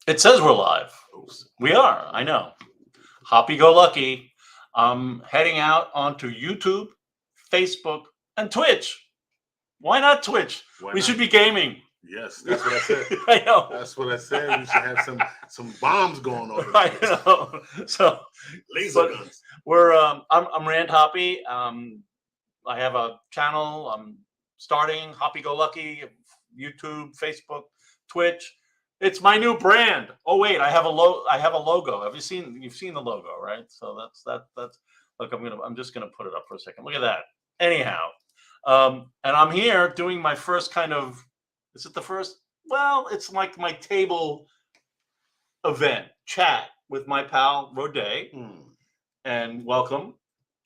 It says we're live. We are. I know. Happy go lucky. I'm heading out onto YouTube, Facebook, and Twitch. Why not Twitch? Why we not? should be gaming. Yes, that's what I said. I know. That's what I said. We should have some bombs going on. I know. So laser guns. We're I'm Rand Hoppy. I have a channel. I'm starting Happy Go Lucky, YouTube, Facebook, Twitch. It's my new brand. Oh wait, I have a logo. Have you seen? You've seen the logo, right? So that's look. I'm just gonna put it up for a second. Look at that. Anyhow, and I'm here doing my first kind of. Is it the first? Well, it's like my table event chat with my pal RODàA, and welcome.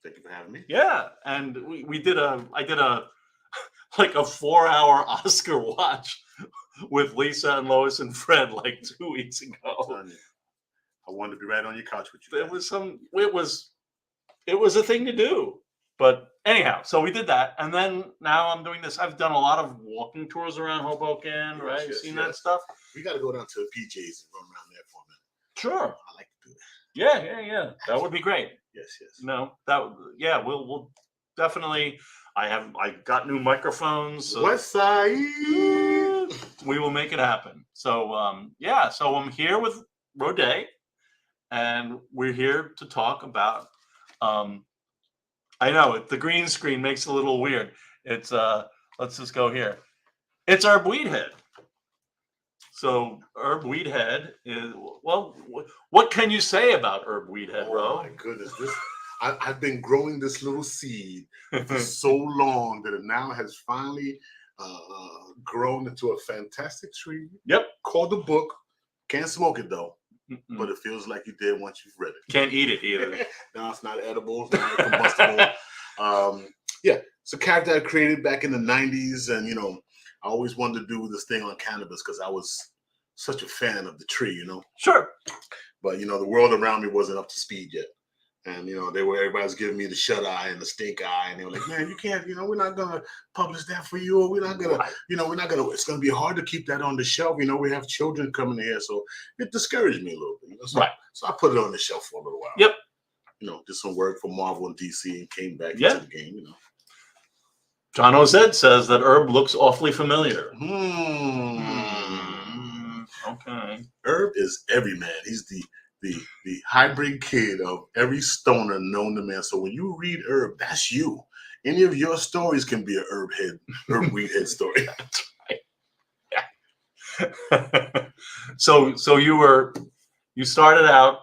Thank you for having me. Yeah, and I did a like a 4-hour Oscar watch with Lisa and Lois and Fred like 2 weeks ago. I wanted to be right on your couch with you. It was a thing to do. But anyhow, so we did that, and then now I'm doing this. I've done a lot of walking tours around Hoboken, right? Yes, Seen that stuff? We got to go down to the PJs and run around there for a minute. Sure. I like to do that. Yeah. That would be great. Yes. No, we'll definitely. I got new microphones. So West Side. We will make it happen. So so I'm here with RODàA, and we're here to talk about. I know the green screen makes it a little weird. It's let's just go here. It's our Weedhed. So Herb Weedhed is what can you say about Herb Weedhed, Ro? Oh my goodness, I've been growing this little seed for so long that it now has finally grown into a fantastic tree. Yep. Called the book. Can't smoke it though, but it feels like you did once you've read it. Can't eat it either. No, it's not edible. It's not combustible. It's a character I created back in the 90s, and I always wanted to do this thing on cannabis because I was such a fan of the tree, Sure. But the world around me wasn't up to speed yet. And everybody was giving me the shut eye and the stink eye, and they were like, "Man, you can't, we're not gonna publish that for you, or we're not gonna, we're not gonna. It's gonna be hard to keep that on the shelf. We have children coming here, so it discouraged me a little bit. So I put it on the shelf for a little while. Yep. Did some work for Marvel and DC, and came back into the game. John Ozed says that Herb looks awfully familiar. Okay. Herb is every man. He's the hybrid kid of every stoner known to man. So when you read Herb, that's you. Any of your stories can be an Herb Weedhed story. That's right. So you started out.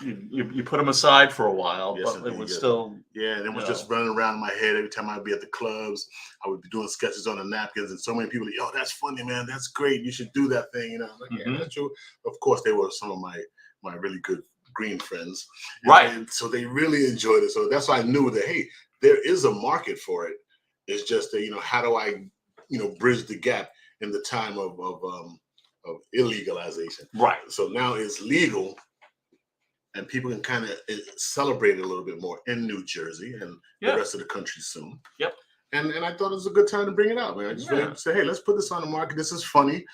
You put them aside for a while, but it was still. Yeah, and it was just running around in my head every time I'd be at the clubs. I would be doing sketches on the napkins, and so many people, "Yo, that's funny, man. That's great. You should do that thing." I'm like, "Yeah, that's true." Of course, they were some of my really good green friends, and so they really enjoyed it. So that's why I knew that there is a market for it. It's just that how do I bridge the gap in the time of illegalization? Right. So now it's legal. And people can kind of celebrate it a little bit more in New Jersey and the rest of the country soon. Yep. And I thought it was a good time to bring it out, man. I just really say, hey, let's put this on the market. This is funny.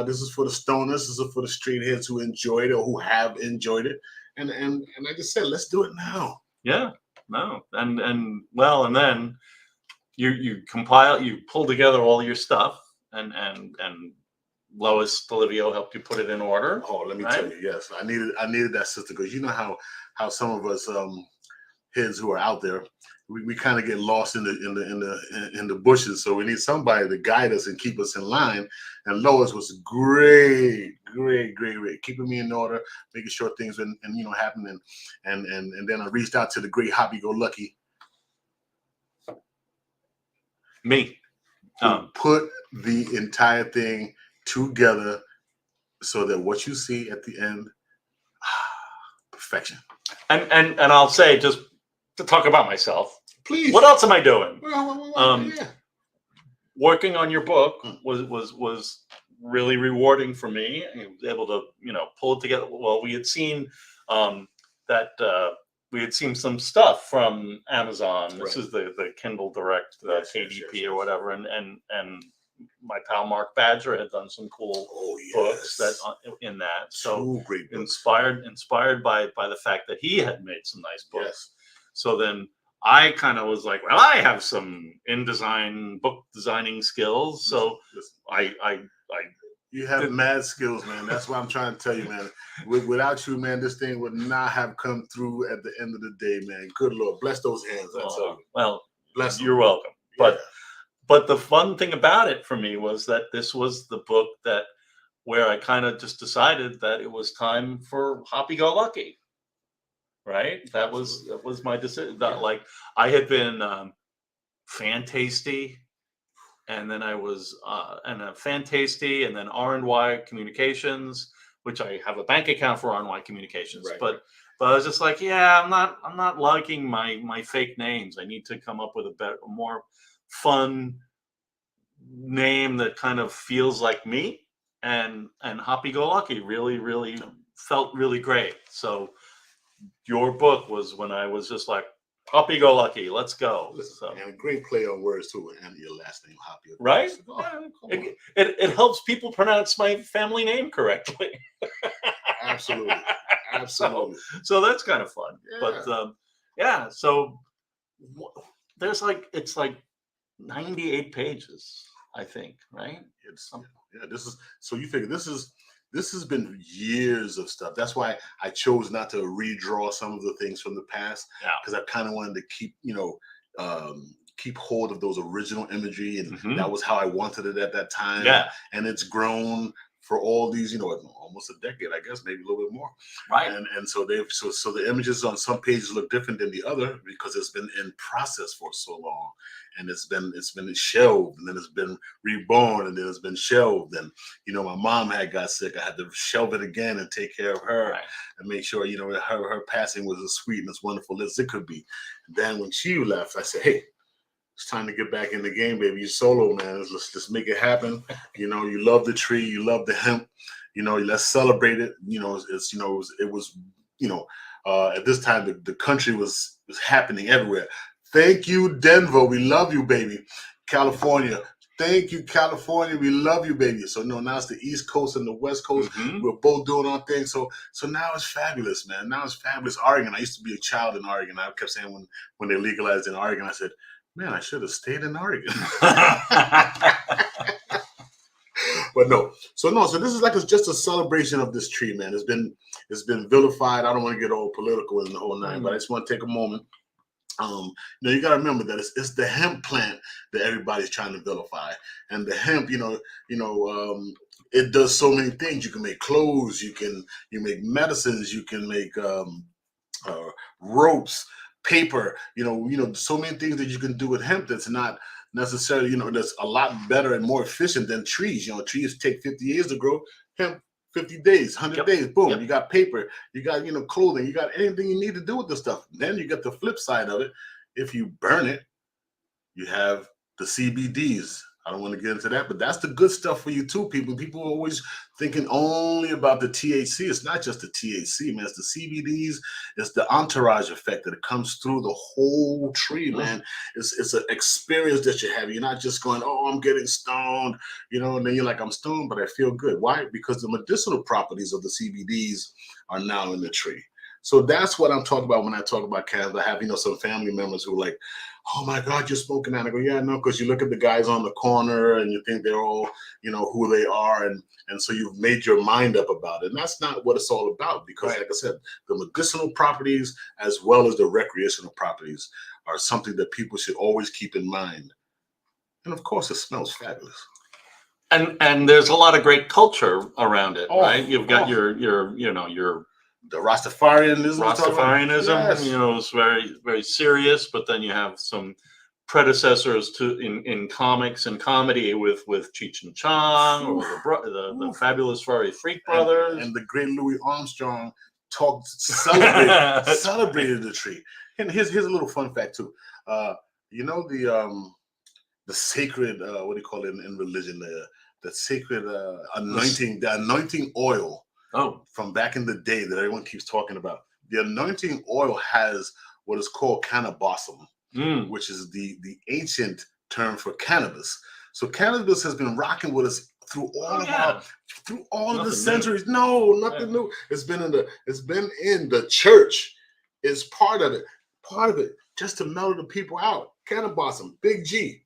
This is for the stoners. This is for the straight heads who enjoyed it or who have enjoyed it. And I just said, let's do it now. Yeah. No. And then you compile, you pull together all your stuff, and Lois Delivio helped you put it in order. Oh, let me tell you, yes, I needed that sister, because how some of us heads who are out there, we kind of get lost in the bushes. So we need somebody to guide us and keep us in line. And Lois was great, keeping me in order, making sure things and happen. And then I reached out to the great Happy Go Lucky. Me. Put the entire thing together so that what you see at the end, perfection. And I'll say, just to talk about myself, please. What else am I doing? Yeah. Working on your book was really rewarding for me. I was able to pull it together. Well, we had seen we had seen some stuff from Amazon. This is the Kindle Direct, the KDP or whatever, and my pal Mark Badger had done some cool books. that in that. So Two great books. inspired by the fact that he had made some nice books. Yes. So then I kind of was like, well, I have some book designing skills. So Listen. I You have mad skills, man. That's what I'm trying to tell you, man. Without you, man, this thing would not have come through at the end of the day, man. Good Lord, bless those hands. I tell you. Well, Bless you're them. welcome. Yeah. But the fun thing about it for me was that this was the book where I kind of just decided that it was time for Happy Go Lucky. Right? That was my decision. Like I had been Fan Tasty, and then I was Fan Tasty, and then R&Y Communications, which I have a bank account for R&Y Communications. Right, but I was just like, yeah, I'm not liking my fake names. I need to come up with a more fun name that kind of feels like me. And Happy Go Lucky really felt really great. So your book was when I was just like, Happy Go Lucky, let's go. So. And a great play on words too, and your last name, Happy. Right? Oh, it helps people pronounce my family name correctly. Absolutely. Absolutely. So that's kind of fun. Yeah. But so there's it's like 98 pages, I think, right? This is so you figure this has been years of stuff. That's why I chose not to redraw some of the things from the past, because I kind of wanted to keep keep hold of those original imagery, and that was how I wanted it at that time. Yeah, and it's grown for all these, almost a decade, I guess, maybe a little bit more. Right. And so so the images on some pages look different than the other because it's been in process for so long, and it's been shelved, and then it's been reborn, and then it's been shelved. And my mom got sick. I had to shelve it again and take care of her, and make sure her passing was as sweet and as wonderful as it could be. And then when she left, I said, hey, it's time to get back in the game, baby. You solo, man. Let's just make it happen. You love the tree, you love the hemp. Let's celebrate it. It was at this time the country was happening everywhere. Thank you, Denver. We love you, baby. California. Thank you, California. We love you, baby. So now it's the East Coast and the West Coast. We're both doing our thing. So now it's fabulous, man. Now it's fabulous. Oregon. I used to be a child in Oregon. I kept saying when they legalized in Oregon, I said, man, I should have stayed in Oregon. But no. So this is it's just a celebration of this tree, man. It's been vilified. I don't want to get all political in the whole nine, but I just want to take a moment. You got to remember that it's the hemp plant that everybody's trying to vilify, and the hemp, it does so many things. You can make clothes, you make medicines, you can make ropes, paper, so many things that you can do with hemp that's not necessarily, that's a lot better and more efficient than trees. Trees take 50 years to grow. Hemp, 50 days, 100 days, boom. You got paper, you got, clothing, you got anything you need to do with this stuff. Then you get the flip side of it. If you burn it, you have the CBDs. I don't want to get into that, but that's the good stuff for you too, people. People are always thinking only about the THC. It's not just the THC, man. It's the CBDs. It's the entourage effect that comes through the whole tree, man. It's an experience that you have. You're not just going, oh, I'm getting stoned, and then you're like, I'm stoned, but I feel good. Why? Because the medicinal properties of the CBDs are now in the tree. So that's what I'm talking about when I talk about cannabis. I have, some family members who are like, oh my God, you're smoking that. I go, yeah, no, because you look at the guys on the corner and you think they're all, who they are. And so you've made your mind up about it. And that's not what it's all about, because like I said, the medicinal properties as well as the recreational properties are something that people should always keep in mind. And of course, it smells fabulous. And there's a lot of great culture around it, right? You've got your the Rastafarianism, yes. Is very, very serious, but then you have some predecessors in comics and comedy with Cheech and Chong, or the fabulous Furry Freak Brothers, and the great Louis Armstrong celebrated the tree. And here's a little fun fact too. The sacred what do you call it in religion? The sacred anointing, the anointing oil. From back in the day that everyone keeps talking about. The anointing oil has what is called cannabis, which is the ancient term for cannabis. So cannabis has been rocking with us through all through all of the Nothing centuries. No, nothing new. It's been in the church. Is part of it. Part of it just to mellow the people out. Cannabis, Big G.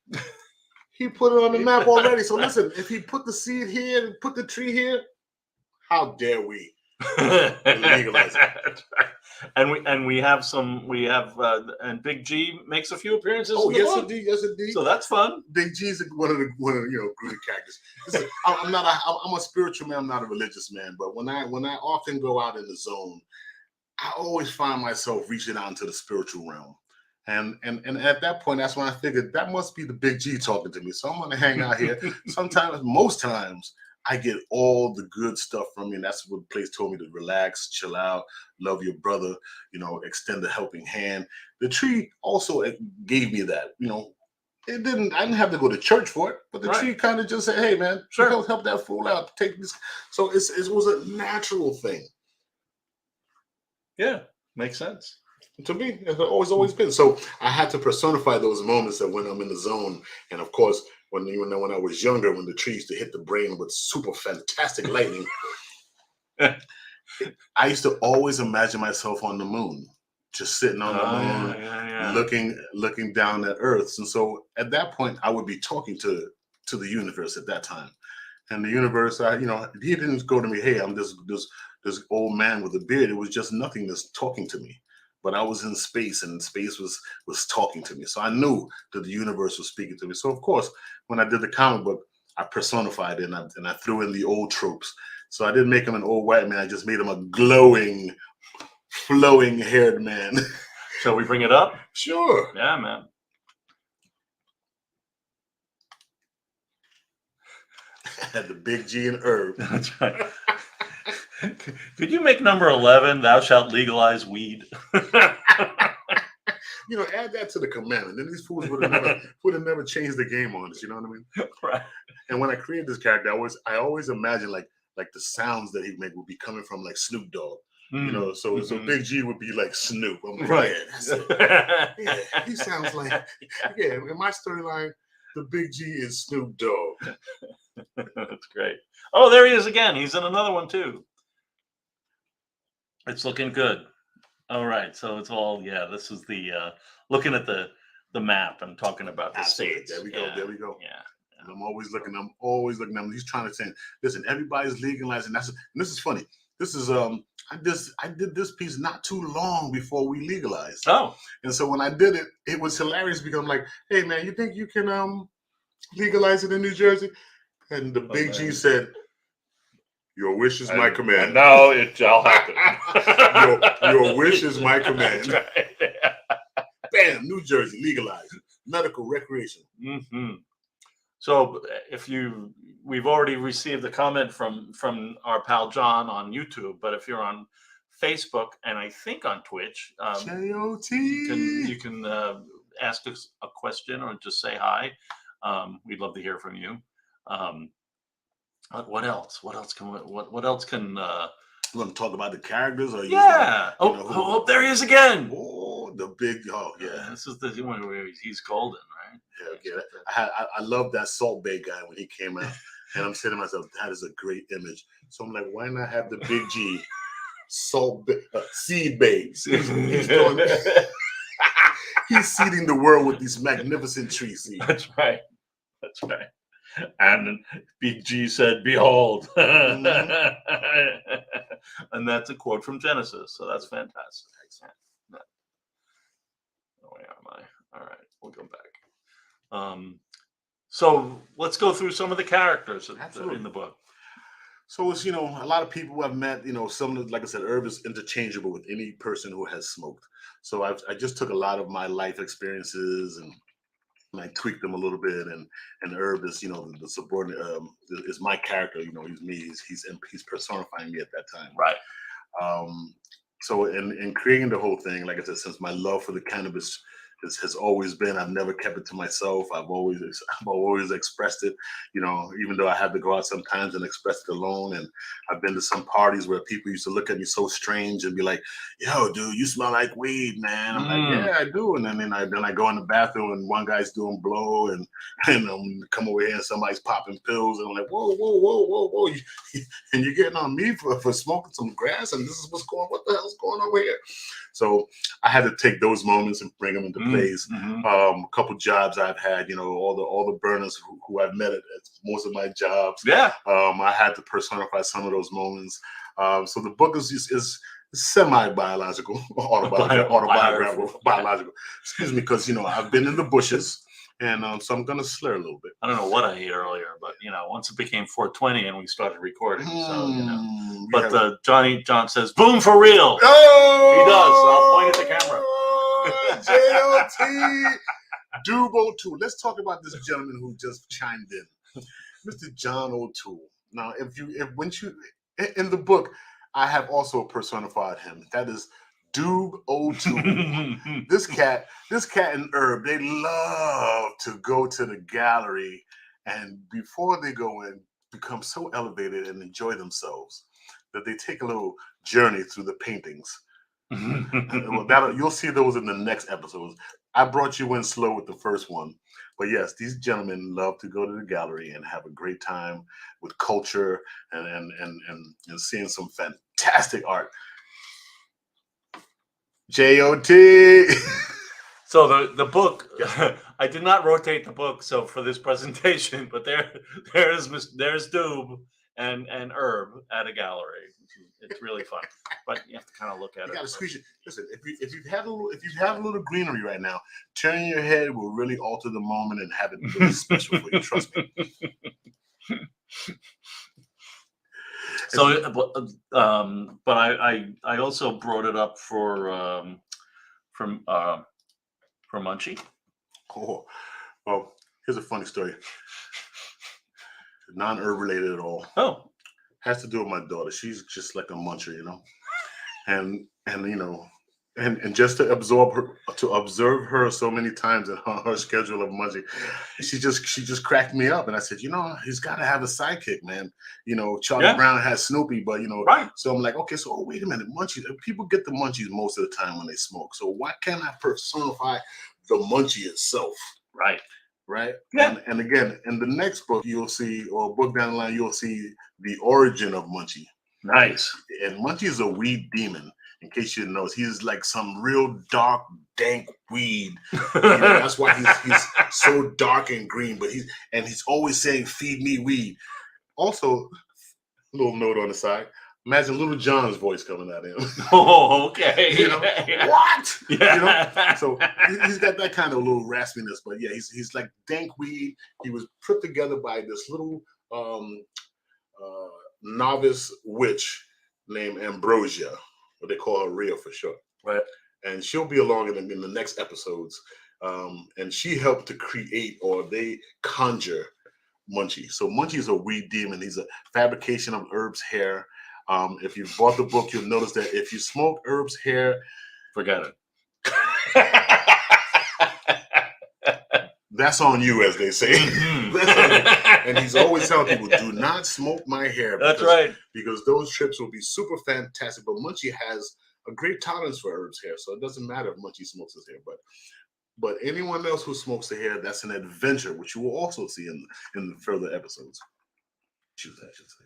He put it on the map already. So listen, if he put the seed here and put the tree here, how dare we legalize it? And we have and Big G makes a few appearances. Oh, in the yes, book. indeed, yes, indeed. So that's fun. Big G's one of the groovy characters. Listen, I'm a spiritual man. I'm not a religious man. But when I often go out in the zone, I always find myself reaching out into the spiritual realm. And at that point, that's when I figured that must be the Big G talking to me. So I'm gonna hang out here. Most times, I get all the good stuff from me, and that's what the place told me to relax, chill out, love your brother, extend a helping hand. The tree also gave me that, I didn't have to go to church for it, but the tree kind of just said, hey man, sure, help that fool out, take this. So it was a natural thing. Yeah, makes sense. To me, it's always been. So I had to personify those moments that when I'm in the zone. And of course, when I was younger, when the tree used to hit the brain with super fantastic lightning, I used to always imagine myself on the moon, just sitting on the moon, looking down at Earth. And so at that point, I would be talking to the universe at that time. And the universe, he didn't go to me, hey, I'm this old man with a beard. It was just nothingness talking to me. But I was in space, and space was talking to me. So I knew that the universe was speaking to me. So of course, when I did the comic book, I personified it, and I threw in the old tropes. So I didn't make him an old white man. I just made him a glowing, flowing-haired man. Shall we bring it up? Sure. Yeah, man. Had the Big G and Herb. That's right. Could you make number 11? Thou shalt legalize weed. Add that to the commandment. Then these fools would have never changed the game on us. You know what I mean? Right. And when I created this character, I always imagined like the sounds that he'd make would be coming from like Snoop Dogg. So Big G would be like Snoop. I'm like, right. Yeah, that's it. Yeah, he sounds like in my storyline, the Big G is Snoop Dogg. That's great. Oh, there he is again. He's in another one too. It's looking good. All right. So it's all, this is the looking at the map and talking about the states. There we go. There we go. Yeah. And I'm always looking. He's trying to say, listen, everybody's legalizing. And this is funny. This is I did this piece not too long before we legalized. Oh. And so when I did it, it was hilarious because I'm like, hey man, you think you can legalize it in New Jersey? And the Big G said, your wish is my command. And now it shall happen. your wish is my command. That's right. Bam, New Jersey, legalized. Medical, recreation. Mm-hmm. So we've already received a comment from our pal John on YouTube, but if you're on Facebook and I think on Twitch, you can ask us a question or just say hi. We'd love to hear from you. What else? What else can? You want to talk about the characters? Or There he is again. Oh, the big. Oh, yeah. This is the one where he's golden, right? Yeah. I love that Salt Bay guy when he came out, and I'm saying to myself, that is a great image. So I'm like, why not have the Big G, Salt Bay, Seed Bay? He's seeding the world with these magnificent tree seeds. That's right. And Big G said, behold. Mm-hmm. And that's a quote from Genesis. So that's fantastic. Where am I? All right, we'll go back. So let's go through some of the characters in the book. So it's, a lot of people I've met, some of, like I said, herb is interchangeable with any person who has smoked. So I just took a lot of my life experiences and I tweaked them a little bit, and herb is, the subordinate is my character. He's me. He's personifying me at that time. Right. So in creating the whole thing, like I said, since my love for the cannabis has always been. I've never kept it to myself. I've always expressed it, you know, even though I had to go out sometimes and express it alone. And I've been to some parties where people used to look at me so strange and be like, "Yo, dude, you smell like weed, man." I'm like, "Yeah, I do." And then I go in the bathroom and one guy's doing blow and come over here and somebody's popping pills and I'm like, "Whoa, whoa, whoa, whoa, whoa!" And you're getting on me for smoking some grass and this is what the hell's going on over here? So I had to take those moments and bring them into place. A couple jobs I've had, you know, all the burners who I've met at most of my jobs. Yeah. I had to personify some of those moments. So the book is semi-biological, autobiographical, biological. Excuse me, because you know I've been in the bushes. And so I'm gonna slur a little bit. I don't know what I ate earlier, but you know, once it became 4:20 and we started recording, so you know. But John says, "Boom for real." Oh, he does. I'll point at the JOT camera. Doob O'Toole. Let's talk about this gentleman who just chimed in, Mr. John O'Toole. Now, in the book, I have also personified him. That is Doob O'Toole. This cat and Herb, they love to go to the gallery and before they go in, become so elevated and enjoy themselves that they take a little journey through the paintings. Well, you'll see those in the next episodes. I brought you in slow with the first one. But yes, these gentlemen love to go to the gallery and have a great time with culture and seeing some fantastic art. JOT. So the book, I did not rotate the book. So for this presentation, but there's Doob and Herb at a gallery. It's really fun, but you have to kind of look at it. You gotta squeeze it. Listen, if you have a little greenery right now, turning your head will really alter the moment and have it really special for you. Trust me. So, but I also brought it up from Munchie. Oh, well, here's a funny story. Non-herb related at all. Oh, has to do with my daughter. She's just like a muncher, you know, and you know, and just to observe her so many times in her schedule of munching, she just cracked me up. And I said, you know, he's got to have a sidekick, man. You know, Charlie Brown has Snoopy, but you know, right. So I'm like, okay, so wait a minute, munchies. People get the munchies most of the time when they smoke. So why can't I personify the munchie itself? Right. Right. Yeah. And again, in the next book, you'll see, or a book down the line, you'll see the origin of Munchie. Nice. And Munchie is a weed demon. In case you didn't know, he's like some real dark, dank weed. You know, that's why he's so dark and green. But he's always saying, "Feed me weed." Also, a little note on the side. Imagine Little John's voice coming out of him. Oh, okay. You know, what? Yeah. You know? So he's got that kind of little raspiness, but yeah, he's like dank weed. He was put together by this little novice witch named Ambrosia, what they call her Rhea for short. Right. And she'll be along in the next episodes. And she helped to create, or they conjure, Munchie. So Munchie is a weed demon. He's a fabrication of Herb's hair. If you bought the book, you'll notice that if you smoke Herb's hair, forget it. That's on you, as they say. And he's always telling people, do not smoke my hair. That's right. Because those trips will be super fantastic. But Munchie has a great tolerance for Herb's hair. So it doesn't matter if Munchie smokes his hair. But anyone else who smokes the hair, that's an adventure, which you will also see in the further episodes. I should say.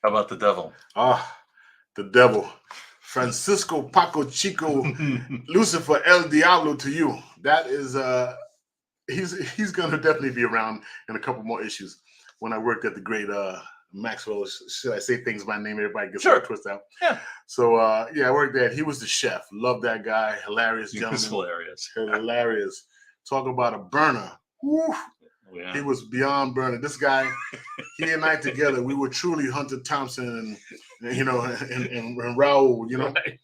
How about the devil? The devil. Francisco Paco Chico Lucifer El Diablo to you. That is he's gonna definitely be around in a couple more issues. When I worked at the great Maxwell, should I say things by name? Everybody gets a twist out. Yeah. So I worked there. He was the chef. Love that guy. Hilarious gentleman. He was hilarious. Hilarious. Talk about a burner. Woo. Yeah. He was beyond burning. This guy, he and I together, we were truly Hunter Thompson and you know, and Raul, you know. Right.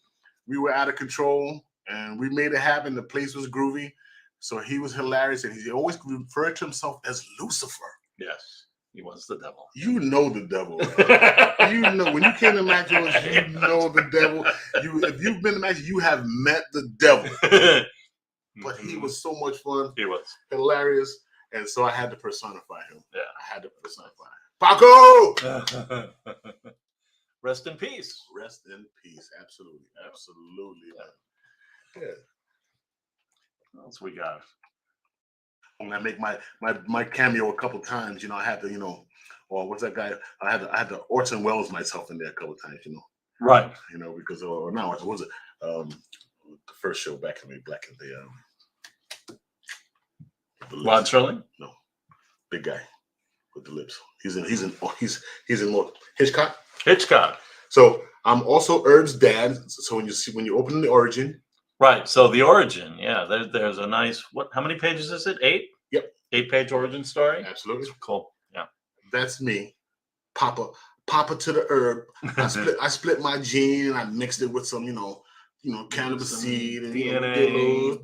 We were out of control and we made it happen. The place was groovy. So he was hilarious and he always referred to himself as Lucifer. Yes. He was the devil. You know the devil. Right? You know when you came to Mac Jones, you know the devil. If you've been to Mac, you have met the devil. But he was so much fun. He was hilarious, and so I had to personify him. Yeah, I had to personify him. Paco. Rest in peace. Rest in peace. Absolutely, absolutely. Yeah. What else we got? When I make my cameo a couple times, I had to, or what's that guy? I had to Orson Welles myself in there a couple times, Right. Because or now it was the first show back in the Rod Serling? No, big guy with the lips. He's in more Hitchcock. Hitchcock. So I'm also Herb's dad. So when you open the origin. Right. So the origin, yeah. There's a nice how many pages is it? 8? Yep. 8-page origin story. Absolutely. Cool. Yeah. That's me. Papa to the herb. I split my gene and I mixed it with some, cannabis seed and DNA,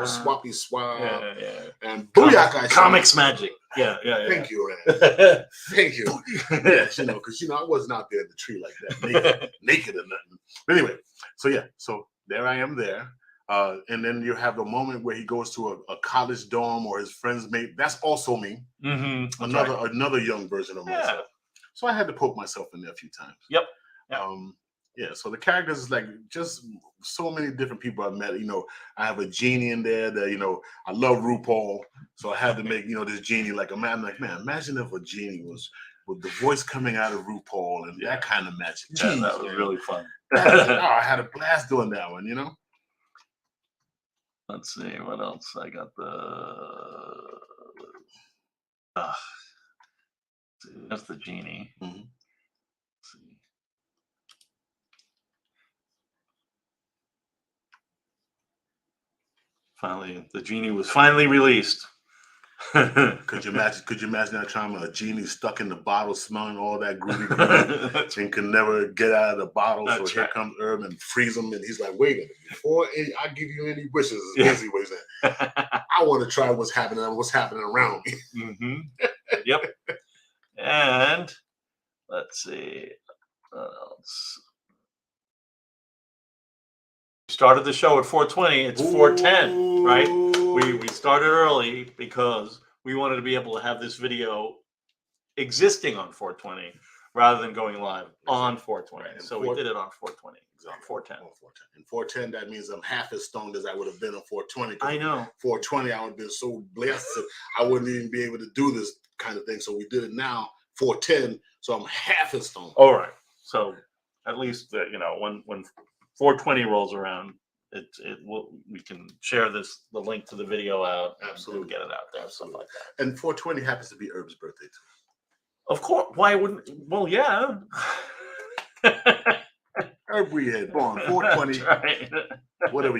swappy swap. Yeah. And booyaka. Comics magic. Yeah. Thank you, man. Thank you. Yes, because I wasn't out there in the tree like that, naked or nothing. But anyway, so there I am there. And then you have the moment where he goes to a college dorm or his friend's mate. That's also me. Mm-hmm. Another young version of myself. So I had to poke myself in there a few times. Yep. So the characters is like just so many different people I've met. I have a genie in there that, I love RuPaul. So I had to make, this genie like imagine if a genie was with the voice coming out of RuPaul and that kind of magic. Yeah, that was really fun. I had a blast doing that one, Let's see what else I got. That's the genie. Mm-hmm. Let's see. Finally, the genie was finally released. Could you imagine that time a genie stuck in the bottle, smelling all that groovy and can never get out of the bottle? So here comes Herb and frees him, and he's like, "Wait a minute! Before I give you any wishes," is basically what he's saying. I want to try what's happening around me. Mm-hmm. Yep. And let's see what else. Started the show at 4:20. It's 4:10, right? We started early because we wanted to be able to have this video existing on 4:20 rather than going live on 4:20. Right. So we did it on 4:20. Exactly. 4:10. And 4:10, that means I'm half as stoned as I would have been on 4:20. I know. 4:20, I would have been so blessed that I wouldn't even be able to do this kind of thing. So we did it now, 4:10. So I'm half as stoned. All right. So at least when 4:20 rolls around, we can share the link to the video out. Absolutely, and get it out there. Absolutely. Something like that. And 4:20 happens to be Herb's birthday too. Of course. Why wouldn't? Well, yeah. Herb Weedhed, born 4:20. Right. Whatever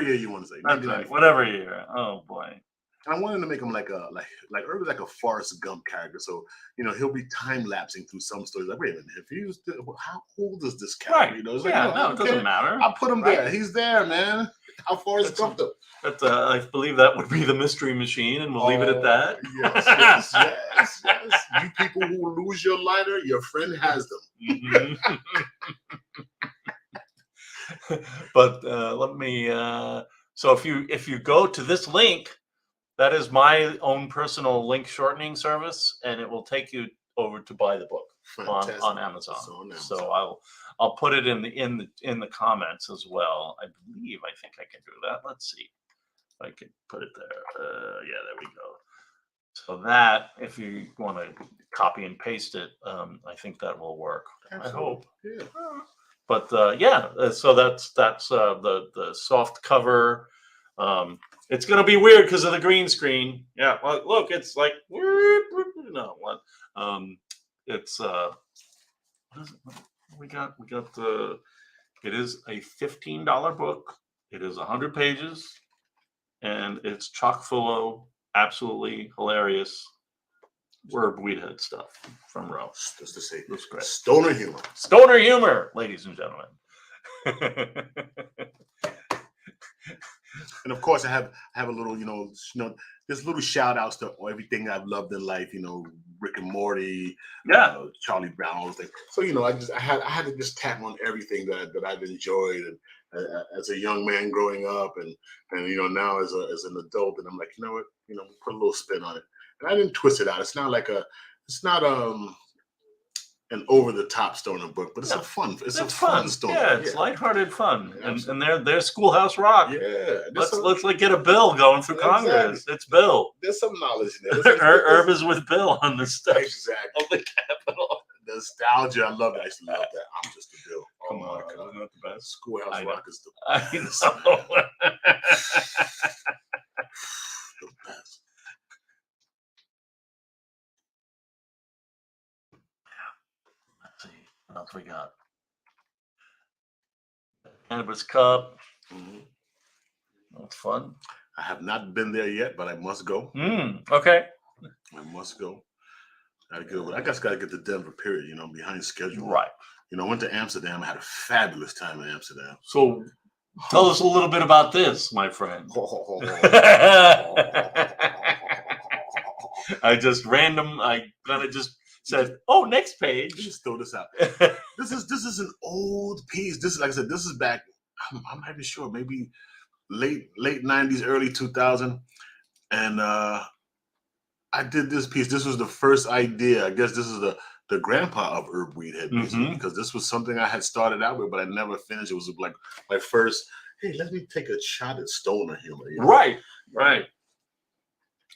year you want to say. Right. Whatever year. Oh boy. And I wanted to make him like Herb is like a Forrest Gump character. So, he'll be time lapsing through some stories. Like, wait a minute, if he was, how old is this character? Right. It's like, no, it doesn't matter. I'll put him there. He's there, man. How Forrest Gump him? I believe that would be the Mystery Machine, and we'll leave it at that. Yes. You people who lose your lighter, your friend has them. Mm-hmm. But let me. So if you go to this link. That is my own personal link shortening service, and it will take you over to buy the book on Amazon. So I'll put it in the comments as well. I think I can do that. Let's see if I can put it there. Yeah, there we go. So that if you want to copy and paste it, I think that will work. Absolutely. I hope. Yeah. But so that's the soft cover. It's going to be weird because of the green screen. Yeah, well, look, it's like no what? It's what is it? We got it is a $15 book. It is 100 pages, and it's chock full of absolutely hilarious Weedhed stuff from Roe. Just to say, that's great. Stoner humor, ladies and gentlemen. And of course, I have a little, there's little shout outs to everything I've loved in life, you know, Rick and Morty, Charlie Brown, all those things. So, you know, I had to just tap on everything that I've enjoyed, and as a young man growing up, and you know, now as an adult, and I'm like, you know what, you know, put a little spin on it. And I didn't twist it out. It's not like it's not an over the top stoner book, but it's a fun stoner. Yeah, it's lighthearted fun, Yeah, and they're Schoolhouse Rock. Yeah, let's like get a bill going through Congress. It's Bill. There's some knowledge in there. Herb is with Bill on the steps Exactly. of the Capitol. Nostalgia, I love that. I used to love that. I'm just a Bill. Come on, isn't that the best? Schoolhouse Rock is the I know. the best. Let's see what else we got. Cannabis Cup. Mm-hmm. That's fun. I have not been there yet, but I must go. Okay. I must go. Gotta go. I just gotta get to Denver. Period. You know, behind schedule. Right. You know, I went to Amsterdam. I had a fabulous time in Amsterdam. So, tell us a little bit about this, my friend. I kind of just said, "Oh, next page." Just throw this out. This is an old piece. This is, like I said, this is back. I'm not even sure. Maybe late 90s, early 2000, and I did this piece. This was the first idea. I guess this is the grandpa of Herb Weedhed, basically, because this was something I had started out with, but I never finished. It was like my first. Hey, let me take a shot at stoner humor. You know? Right.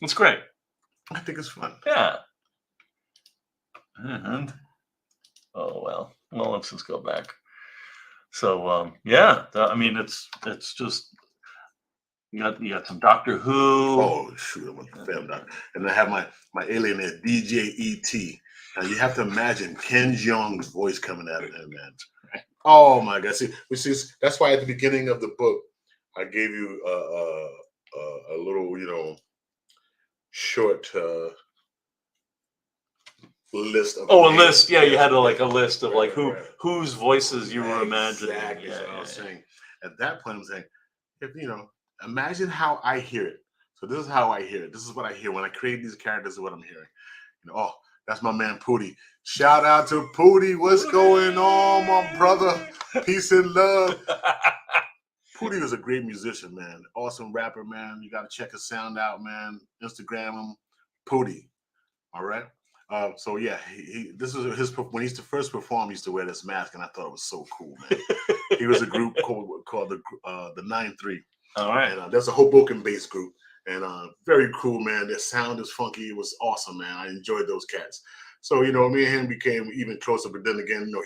It's great. I think it's fun. Yeah. And let's just go back. So yeah, I mean, it's just you got some Doctor Who. Oh shoot, I'm a fan doctor, and I have my alien there, DJ ET. Now you have to imagine Ken Jeong's voice coming out of him, man. Oh my God! See, that's why at the beginning of the book, I gave you a little, you know, short list of. Oh, a list. Yeah, you had a list of whose voices you were imagining. Exactly. Yeah, I was saying. At that point, I'm saying, if you know, imagine how I hear it. So this is how I hear it. This is what I hear when I create these characters. This is what I'm hearing. You know, oh, that's my man Pootie. Shout out to Pootie. What's going on, my brother? Peace and love. Pootie was a great musician, man. Awesome rapper, man. You got to check his sound out, man. Instagram him, Pootie. All right. So yeah, this is his when he used to first perform. He used to wear this mask, and I thought it was so cool, man. He was a group called the 9-3. All right. And that's a Hoboken-based group, and very cool, man. Their sound is funky. It was awesome, man. I enjoyed those cats. So you know, me and him became even closer. But then again, you know,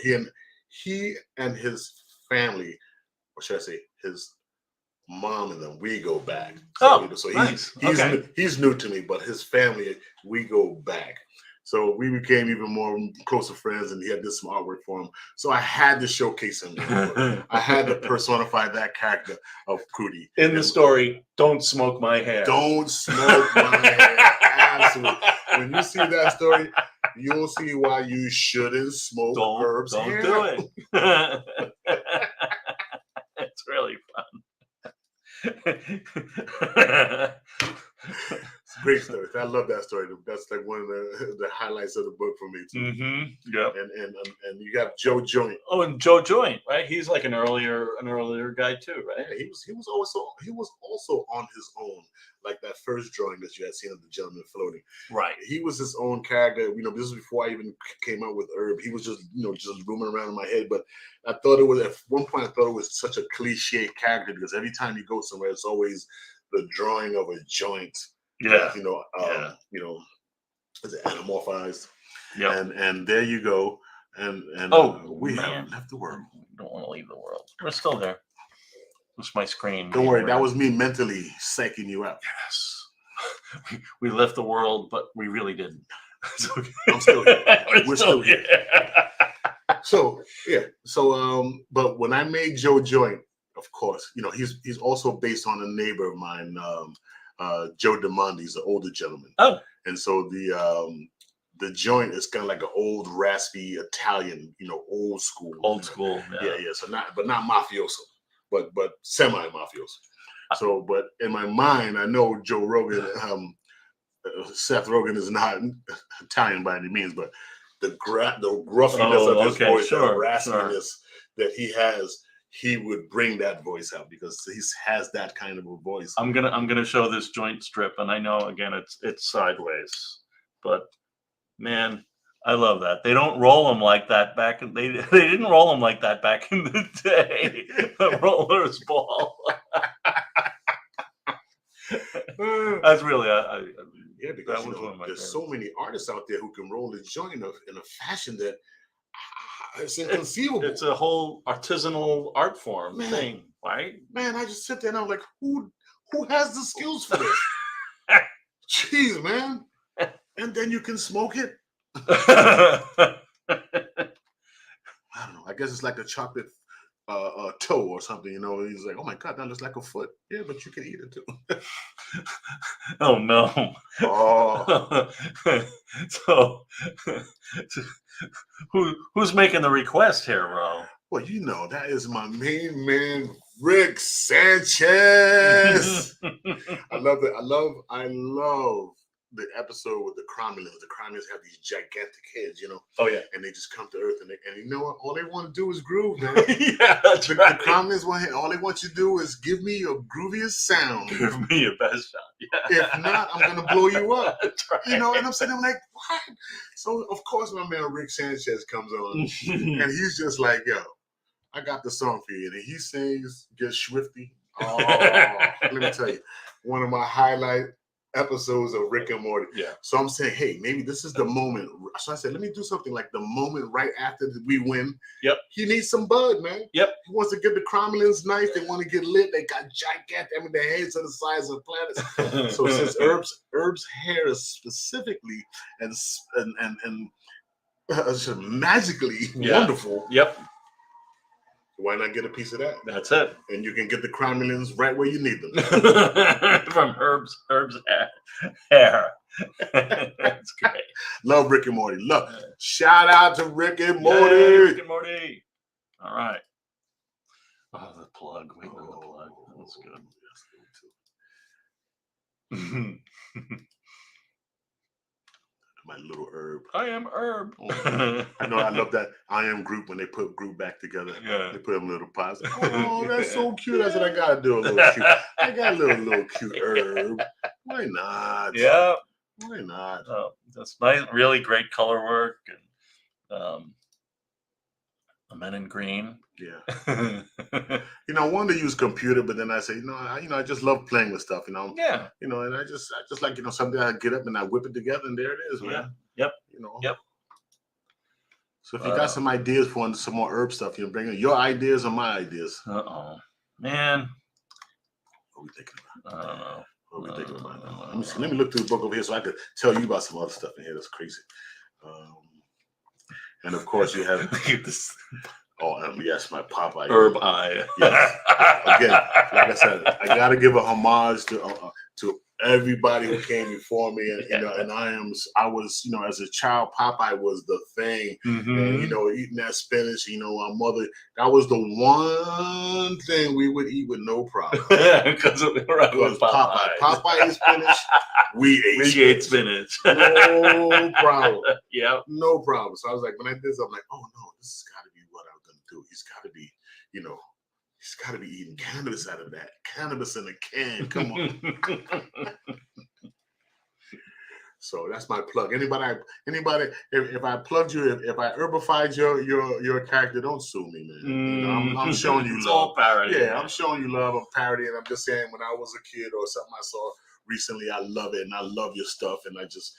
he and his family, or should I say, his mom and them, we go back. So, you know, so nice. He's new to me, but his family, we go back. So we became even more closer friends, and he had this some artwork for him. So I had to showcase him. I had to personify that character of Pootie. In the story, don't smoke my hair. Don't smoke my hair. Absolutely. When you see that story, you'll see why you shouldn't smoke Herb's hair. Don't do it. It's really fun. Great story. I love that story. That's like one of the highlights of the book for me too. Yeah. And you got Joe Joint. Oh, and Joe Joint, right? He's like an earlier guy too, right? Yeah, he was also on his own, like that first drawing that you had seen of the gentleman floating. Right. He was his own character. You know, this was before I even came out with Herb. He was just, you know, just roaming around in my head. But I thought it was, at one point, I thought it was such a cliche character, because every time you go somewhere, it's always the drawing of a joint. Yeah. You know, is it anamorphized? Yeah. And there you go. And we have left the world. Don't want to leave the world. We're still there. It's my screen. Don't worry, that was me mentally psyching you out. Yes. We left the world, but we really didn't. Okay. I'm still here. We're still here. So yeah. So but when I made Joe Joint, of course, you know, he's also based on a neighbor of mine, Joe DeMondi. He's an older gentleman. Oh. And so the joint is kind of like an old raspy Italian, you know, old school. Old school. Yeah. So not mafioso, but semi mafioso. So, but in my mind, I know Joe Rogan, Seth Rogen is not Italian by any means, but the gruffiness of his voice, the raspiness that he has, he would bring that voice out because he has that kind of a voice. I'm gonna show this joint strip, and I know again it's sideways, but man, I love that. They don't roll them like that back in they didn't roll them like that back in the day. The roller's ball. That's really yeah, because that was one of my there's favorites. so many artists out there who can roll the joint in a fashion that it's inconceivable. It's a whole artisanal art form Man. thing, right? Man, I just sit there and I'm like, who has the skills for this? Jeez, man. And then you can smoke it. I don't know. I guess it's like a chocolate toe or something, you know. He's like, oh my God, that looks like a foot. Yeah, but you can eat it too. Oh no. Oh. So who's making the request here, bro? Well, you know, that is my main man, Rick Sanchez. I love it. I love the episode with the cromulents. The cromulents have these gigantic heads, you know. Oh yeah. And they just come to Earth, and you know what? All they want to do is groove, man. Yeah, that's right. The cromulents all they want you to do is give me your grooviest sound. Give me your best shot. Yeah. If not, I'm gonna blow you up. That's right. You know, and I'm sitting there like, what? So of course my man Rick Sanchez comes on, and he's just like, yo, I got the song for you. And he sings, gets swifty. Oh, let me tell you, one of my highlight episodes of Rick and Morty. Yeah. So I'm saying, hey, maybe this is the moment. So I said, let me do something like the moment right after we win. Yep. He needs some bud, man. Yep. He wants to get the cromulents nice. They want to get lit. They got gigantic. I mean, their heads are the size of planets. So since Herb's hair is specifically and magically wonderful. Yep. Why not get a piece of that? That's it. And you can get the cromulents right where you need them. From Herb's hair. That's great. Love Rick and Morty. Love. Shout out to Rick and Morty. Yay, Rick and Morty. All right. Oh, the plug. Wait, the plug. That was good. My little Herb. I am Herb. I know. I love that I Am group when they put group back together. Yeah. They put them in little pots. Oh, that's so cute. I said, I gotta do a little cute. I got a little cute Herb. Why not? Yeah. Why not? Oh, that's nice. Really great color work and Men in Green. Yeah. You know, I wanted to use computer, but then I say, I just love playing with stuff, you know. Yeah. You know, and I just like, someday I get up and I whip it together and there it is, man. Yep. You know. Yep. So if you got some ideas for some more herb stuff, bring in your ideas or my ideas. Man. What are we thinking about? I don't know. What are we thinking about now? Let me see. Let me look through the book over here so I could tell you about some other stuff in here that's crazy. And of course you have this. Oh, yes, my Popeye. Herb eye. Yes. Again, like I said, I gotta give a homage to everybody who came before me, and and I was, as a child, Popeye was the thing, and eating that spinach. My mother, that was the one thing we would eat with no problem. Because Popeye ate spinach, we ate spinach. No problem. Yeah, no problem. So I was like, when I did this, I'm like, oh no, this has got to be what I'm gonna do. He's got to be, he's got to be eating cannabis out of that. Cannabis in a can. Come on. So that's my plug. Anybody, if I plugged you, if I herbified your character, don't sue me, man. I'm showing you it's love. All parody. Yeah, I'm showing you love. I'm parodying. I'm just saying, when I was a kid or something I saw recently, I love it and I love your stuff, and I just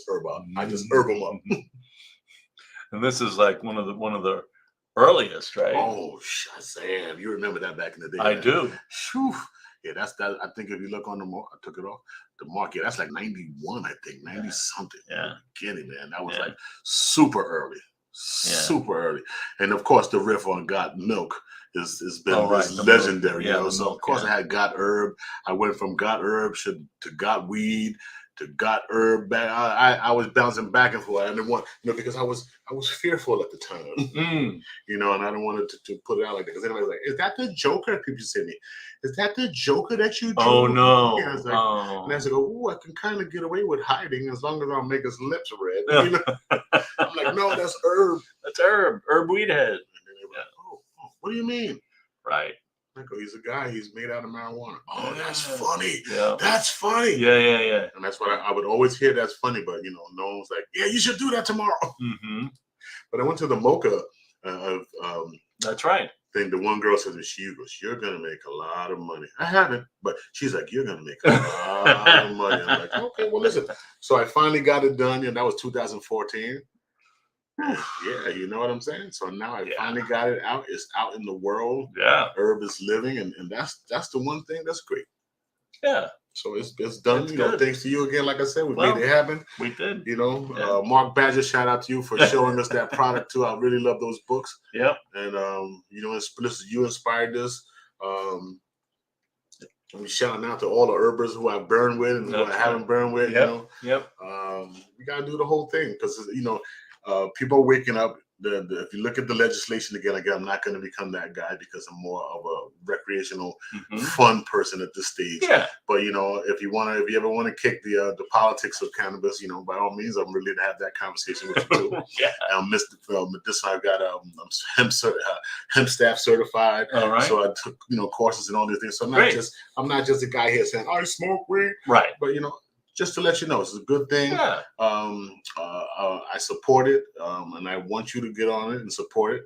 herb up. I just herb them up. And this is like one of the earliest, right? Oh, Shazam! You remember that back in the day? I man. do. Whew. Yeah, that's that. I think if you look on the mark, I took it off the market. That's like 91, I think, 90 something. Yeah, beginning, man. That was like super early, super early. And of course, the riff on "Got Milk" has been legendary. So of course, I had "Got Herb." I went from "Got Herb" to "Got Weed." to got herb back. I was bouncing back and forth. I didn't want, because I was fearful at the time, and I didn't want to put it out like that because anybody's like, "Is that the Joker?" People say to me, "Is that the Joker that you drew?" Oh no! Yeah, it's like, and I said, "Oh, I can kind of get away with hiding as long as I don't make his lips red." I'm like, "No, that's herb. That's herb Weedhed." And then they were like, "Oh, what do you mean?" Right. I go, "He's a guy. He's made out of marijuana." Oh, that's funny. Yeah. That's funny. Yeah. And that's what I would always hear. That's funny, but no one's like, "Yeah, you should do that tomorrow." Mm-hmm. But I went to the mocha That's right. thing. The one girl said to me, she goes, "You're gonna make a lot of money." I haven't, but she's like, "You're gonna make a lot of money." I'm like, "Okay, well, listen." So I finally got it done, and that was 2014. And yeah, you know what I'm saying? So now I finally got it out. It's out in the world. Yeah. Herb is living, and that's the one thing that's great. Yeah. So it's done. It's Thanks to you again. Like I said, we made it happen. We did. Mark Badger, shout out to you for showing us that product too. I really love those books. Yep. And you inspired this. I'm shouting out to all the herbers who I've burned with and who I haven't burned with. Yep. We gotta do the whole thing because people are waking up. If you look at the legislation again, I'm not going to become that guy because I'm more of a recreational, fun person at this stage. Yeah. But if you ever want to kick the politics of cannabis, by all means, I'm ready to have that conversation with you too. Mr. Medicinal, I've got hemp staff certified. All right. So I took courses and all these things. So I'm not just a guy here saying I smoke weed. Right. But just to let you know, it's a good thing. Yeah. I support it, and I want you to get on it and support it.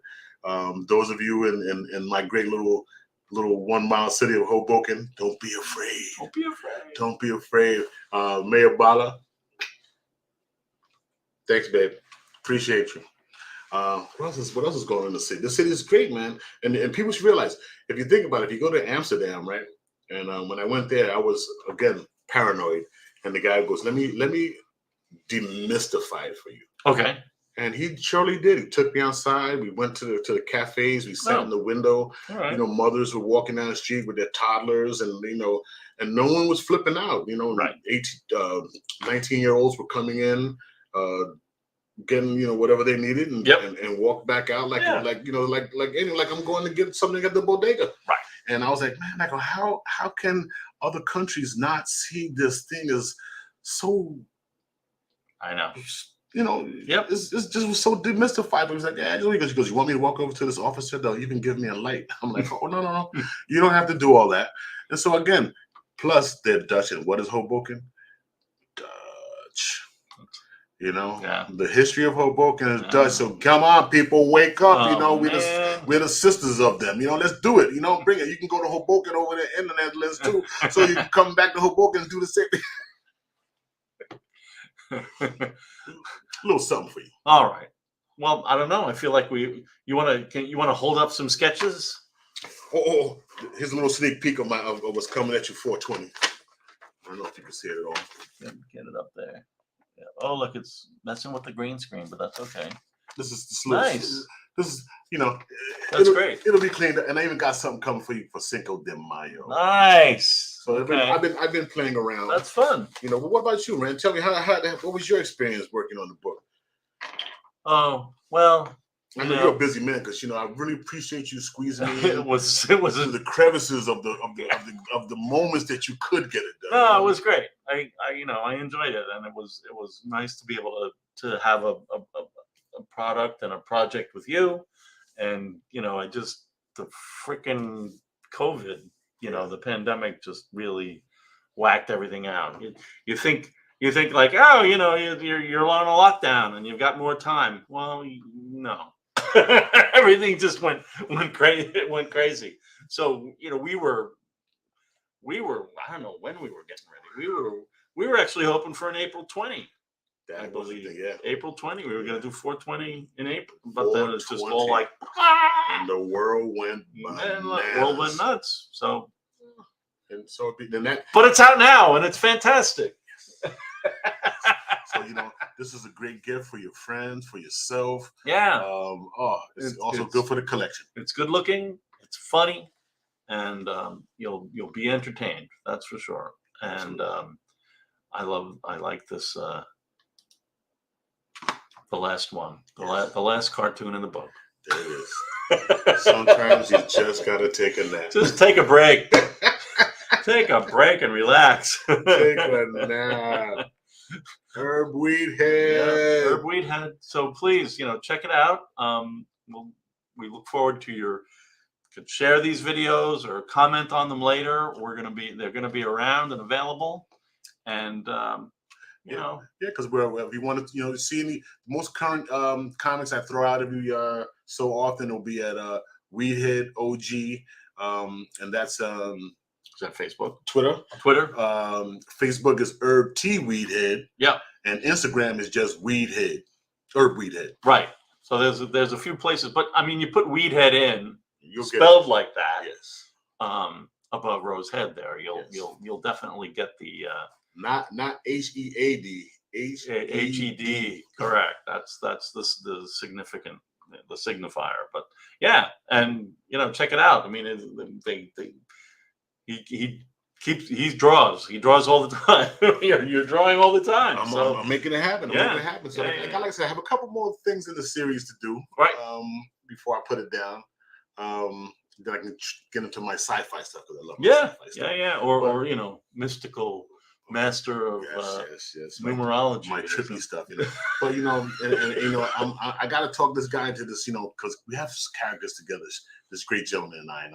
Those of you in my great little 1 mile city of Hoboken, don't be afraid. Don't be afraid. Don't be afraid. Mayor Bala, thanks, babe. Appreciate you. What else is going on in the city? The city is great, man. And people should realize, if you think about it, if you go to Amsterdam, right? And when I went there, I was, again, paranoid. And the guy goes, let me demystify it for you. Okay. And he surely did. He took me outside. We went to the cafes. We sat in the window. All right. Mothers were walking down the street with their toddlers, and and no one was flipping out. Right. 19-year-olds were coming in, getting whatever they needed, and walk back out like I'm going to get something at the bodega. Right. And I was like, man, I go, how can other countries not see this thing as so? I know. It's just was so demystified. But he's like, yeah, he goes, you want me to walk over to this officer? They'll even give me a light. I'm like, oh, no. You don't have to do all that. And so again, plus they're Dutch. And what is Hoboken? Dutch. The history of Hoboken is Dutch. So come on, people, wake up. We're the sisters of them. Let's do it. Bring it. You can go to Hoboken over there in the Netherlands too. So you can come back to Hoboken and do the same thing. A little something for you. All right. Well, I don't know. I feel like you want to hold up some sketches? Oh, here's a little sneak peek of what's coming at you 420. I don't know if you can see it at all. Get it up there. Yeah. Oh, look, it's messing with the green screen, but that's okay. This is nice. This is, that's great. It'll be cleaned up, and I even got something coming for you for Cinco de Mayo. Nice. So I've been playing around. That's fun. But what about you, man? Tell me what was your experience working on the book? Oh, well, I know you're a busy man because I really appreciate you squeezing me. It was the crevices of the moments that you could get it done. No, it was great. I enjoyed it, and it was nice to be able to have a product and a project with you, and the freaking COVID, the pandemic just really whacked everything out. You think like, oh, you're on a lockdown and you've got more time. Well, no. Everything just went crazy. It went crazy. So we were. I don't know when we were getting ready. We were actually hoping for an April 20. I believe. April 20. We were going to do 420 in April, but then it's just all like. And the world went bananas. The world went nuts. So. And so then that. But it's out now, and it's fantastic. So this is a great gift for your friends, for yourself. Yeah. It's also good for the collection. It's good looking. It's funny, and you'll be entertained. That's for sure. And I like this. The last one, the last cartoon in the book. There it is. Sometimes you just gotta take a nap. Just take a break. Take a break and relax. Take a nap. Herb Weedhed. Yeah, Herb Weedhed. So please, check it out. We look forward to your. Could share these videos or comment on them later. They're gonna be around and available, and because if you want to see any most current comics I throw out every so often, will be at Weedhed OG, and that's is that Facebook, Twitter. Facebook is Herb T Weedhed. Yeah, and Instagram is just Weedhed, Herb Weedhed. Right. So there's a few places, but I mean, you put Weedhed in, you'll spelled like that. Yes. Above Rose Head there, you'll definitely get the not HEAD, HED. Correct. That's the significant signifier. But yeah, and check it out. I mean, he draws all the time. You're drawing all the time. I'm making it happen. I'm making it happen. So like I said, I have a couple more things in the series to do. Right. Before I put it down. Then I can get into my sci-fi stuff because I love sci-fi stuff. Yeah. Or mystical master of numerology, my trippy stuff. But I got to talk this guy into this, because we have characters together. This great gentleman and I,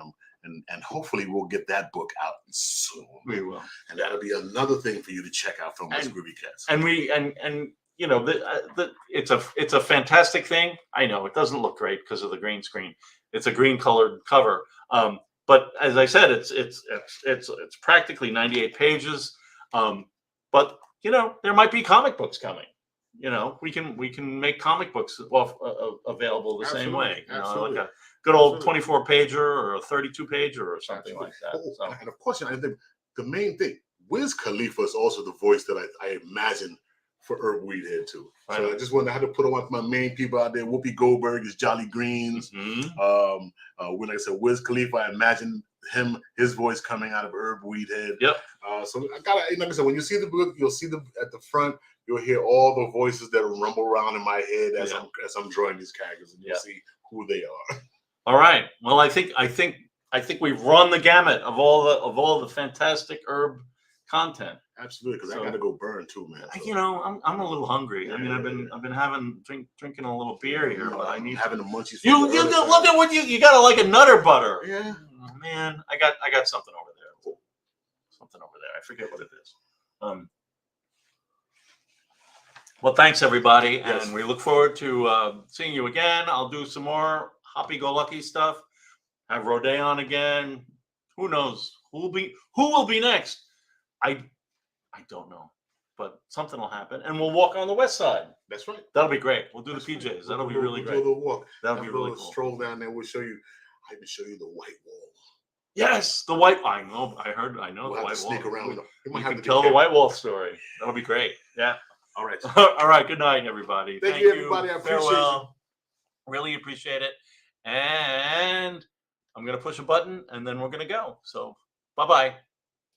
and hopefully we'll get that book out soon. We will, and that'll be another thing for you to check out from us Groovy Cats. And it's a fantastic thing. I know it doesn't look great because of the green screen. It's a green colored cover. But as I said, it's practically 98 pages. But there might be comic books coming. We can make comic books available the same way. Like a good old 24 pager or a 32 pager or something like that. So. And of course, I think the main thing, Wiz Khalifa is also the voice that I imagine for Herb Weedhed too. Right. So I just wanted to have to put on my main people out there. Whoopi Goldberg is Jolly Greens. Mm-hmm. When I said Wiz Khalifa, I imagine his voice coming out of Herb Weedhed. Yep. So I gotta, like I said, when you see the book, you'll see at the front, you'll hear all the voices that rumble around in my head as I'm drawing these characters, and you'll see who they are. All right. Well, I think we've run the gamut of all the fantastic Herb content. Absolutely, because I gotta go burn too, man. So. I'm a little hungry. Yeah, I mean, I've been drinking a little beer here, but I need having the munchies. You look at what you got like a Nutter Butter. Yeah, oh, man, I got something over there. Something over there. I forget what it is. Well, thanks everybody, and we look forward to seeing you again. I'll do some more happy-go-lucky stuff. Have RODAE on again. Who knows? Who will be next? I don't know, but something will happen, and we'll walk on the west side. That's right. That'll be great. We'll do the PJs. That'll be really great. We'll do the walk. That'll be really cool. Stroll down there. We'll show you. I can show you the white wall. Yes, the white. I know. I know we'll the white wall. Sneak around. You can tell the white wall story. That'll be great. Yeah. All right. All right. Good night, everybody. Thank you, everybody. I appreciate you. Really appreciate it. And I'm gonna push a button, and then we're gonna go. So, bye-bye.